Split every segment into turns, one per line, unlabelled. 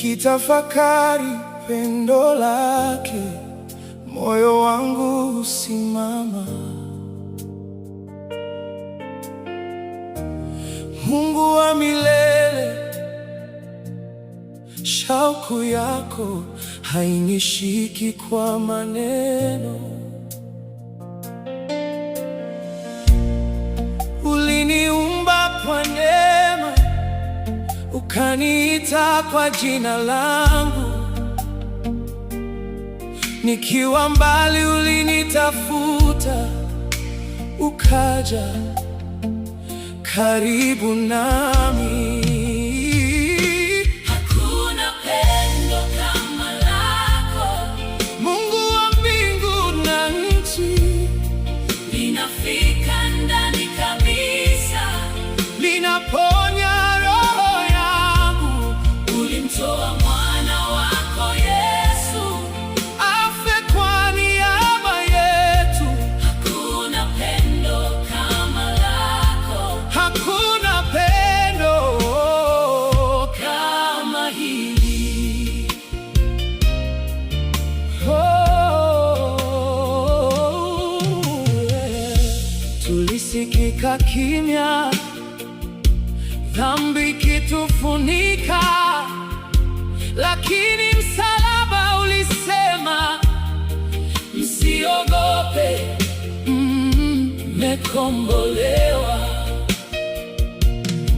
Nikitafakari pendo lake, moyo wangu husimama. Mungu wa milele, shauku yako hainishiki kwa maneno. Uliniumba kwa neema, ukaniita kwa jina langu. Nikiwa mbali ulinitafuta, ukaja karibu nami.
Hakuna pendo kama lako,
Mungu wa mbingu na nchi.
linafika ndani kabisa,
Linaponya roho yangu.
ulimtoa mwana wako Yesu
Afe kwa niaba yetu.
Hakuna pendo kama lako,
Hakuna pendo
kama hili.
Tulisikika kimya, dhambi ikitufunika, lakini msalaba ulisema,
Msiogope,
mmekombolewa.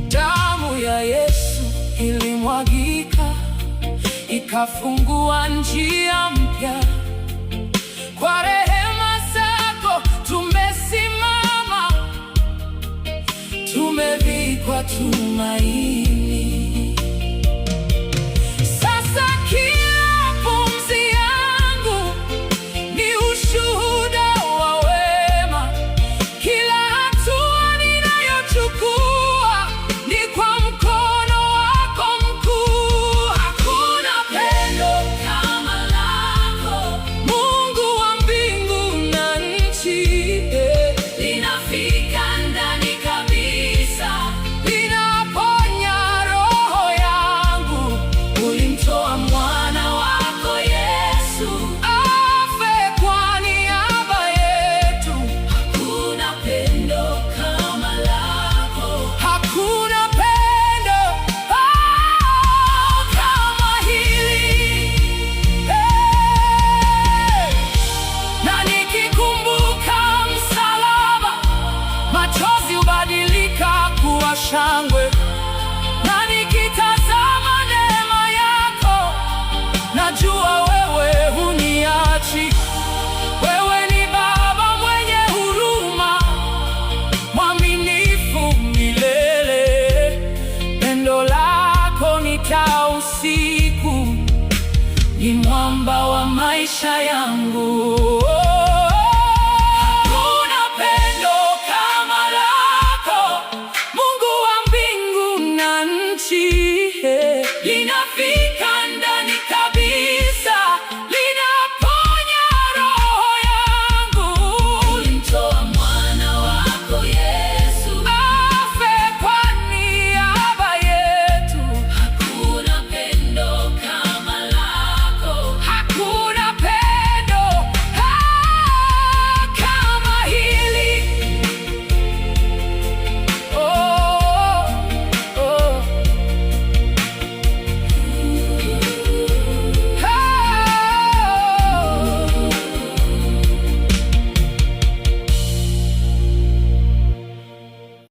Damu ya Yesu ilimwagika, ikafungua njia mpya. Kwa rehema zako tumesimama, tumevikwa tumaini. Sasa kila pumzi yangu ni ushuhuda wa wema. Kila hatua ninayochukua ni kwa mkono wako mkuu.
hakuna pendo kama lako,
Mungu wa mbingu na nchi,
linafika ndani kabisa,
linaponya roho yangu.
ulimtoa mwana wako Yesu.
Afe kwa niaba yetu.
Hakuna pendo kama lako,
Hakuna pendo kama hili. Na nikikumbuka msalaba, machozi hubadilika kuwa shangwe. Na nikitazama neema yako, najua wewe huniachi. Wewe ni Baba mwenye huruma, mwaminifu milele. Pendo lako ni taa usiku, ni mwamba wa maisha yangu.